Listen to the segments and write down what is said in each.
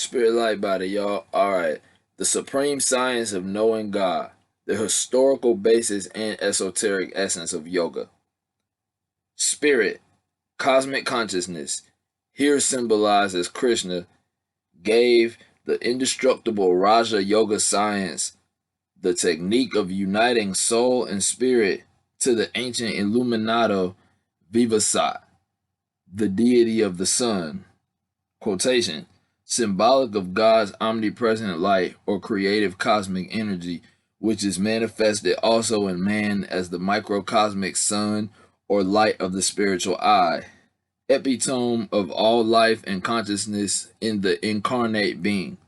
Spirit light body, y'all. All right. The supreme science of knowing God, the historical basis and esoteric essence of yoga. Spirit, cosmic consciousness, here symbolized as Krishna, gave the indestructible Raja Yoga science the technique of uniting soul and spirit to the ancient Illuminato Vivasat, the deity of the sun. Quotation, symbolic of God's omnipresent light or creative cosmic energy, which is manifested also in man as the microcosmic sun or light of the spiritual eye, epitome of all life and consciousness in the incarnate being.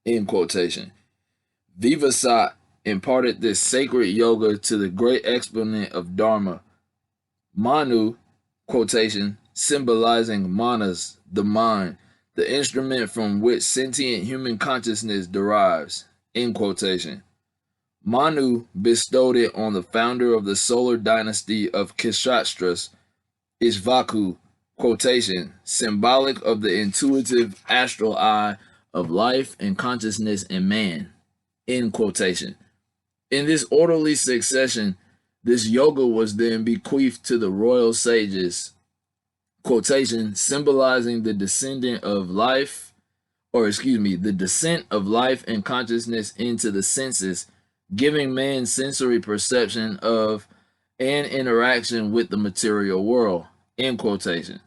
End quotation. Vivasat imparted this sacred yoga to the great exponent of Dharma, Manu, quotation, symbolizing manas, the mind, the instrument from which sentient human consciousness derives, end quotation. Manu bestowed it on the founder of the solar dynasty of Kshatriyas, Ishvaku, quotation, symbolic of the intuitive astral eye of life and consciousness in man, end quotation. In this orderly succession, this yoga was then bequeathed to the royal sages, quotation, symbolizing the descent of life and consciousness into the senses, giving man sensory perception of and interaction with the material world, end quotation.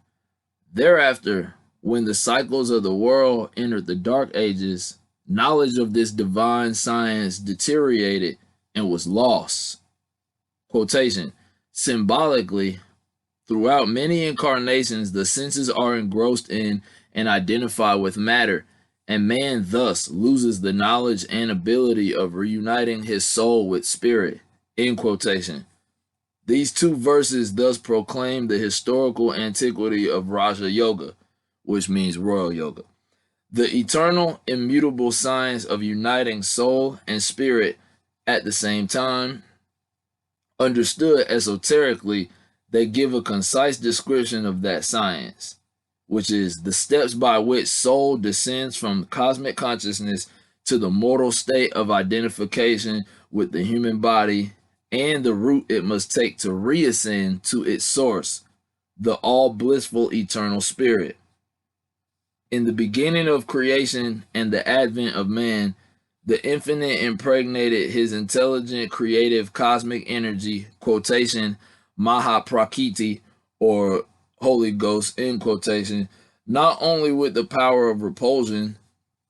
Thereafter, when the cycles of the world entered the dark ages, knowledge of this divine science deteriorated and was lost. Quotation, symbolically, throughout many incarnations, the senses are engrossed in and identify with matter, and man thus loses the knowledge and ability of reuniting his soul with spirit. End quotation. These two verses thus proclaim the historical antiquity of Raja Yoga, which means royal yoga, the eternal, immutable science of uniting soul and spirit at the same time. Understood esoterically, they give a concise description of that science, which is the steps by which soul descends from cosmic consciousness to the mortal state of identification with the human body and the route it must take to reascend to its source, the all-blissful eternal spirit. In the beginning of creation and the advent of man, the infinite impregnated his intelligent, creative, cosmic energy, quotation, Mahaprakriti, or Holy Ghost, end quotation, not only with the power of repulsion,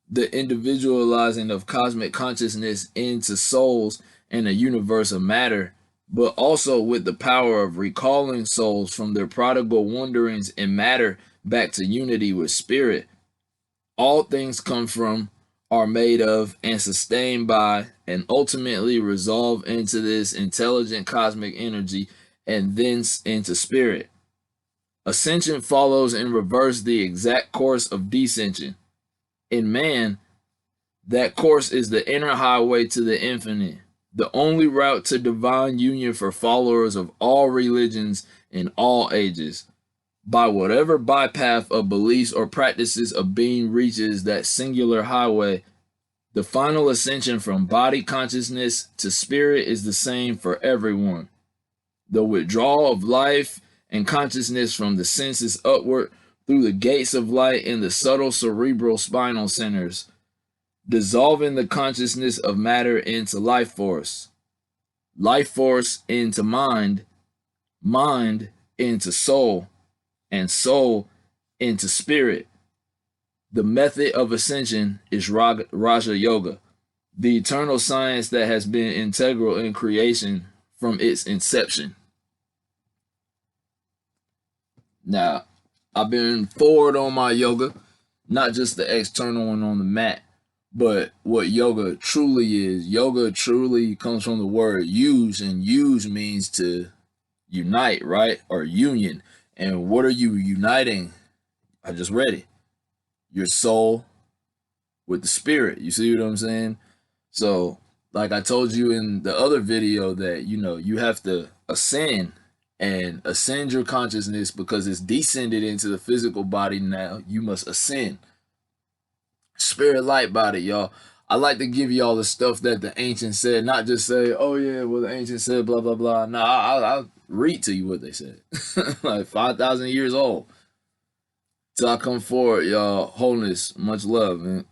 the individualizing of cosmic consciousness into souls and a universe of matter, but also with the power of recalling souls from their prodigal wanderings in matter back to unity with spirit. All things come from, are made of, and sustained by, and ultimately resolve into this intelligent cosmic energy and thence into spirit. Ascension follows in reverse the exact course of descension. In man, that course is the inner highway to the infinite, the only route to divine union for followers of all religions in all ages. By whatever bypath of beliefs or practices a being reaches that singular highway, the final ascension from body consciousness to spirit is the same for everyone. The withdrawal of life and consciousness from the senses upward through the gates of light in the subtle cerebral spinal centers, dissolving the consciousness of matter into life force into mind, mind into soul, and soul into spirit. The method of ascension is Raja Yoga, the eternal science that has been integral in creation from its inception. Now, I've been forward on my yoga, not just the external one on the mat, but what yoga truly is. Yoga truly comes from the word use, and use means to unite, right? Or union. And what are you uniting? I just read it. Your soul with the spirit. You see what I'm saying? So, like I told you in the other video that, you have to ascend your consciousness because it's descended into the physical body now. You must ascend. Spirit light body, y'all. I like to give y'all the stuff that the ancients said, not just say, "Oh yeah, well the ancients said blah blah blah." No, I'll read to you what they said, like 5,000 years old. Till I come forward, y'all. Wholeness, much love, man.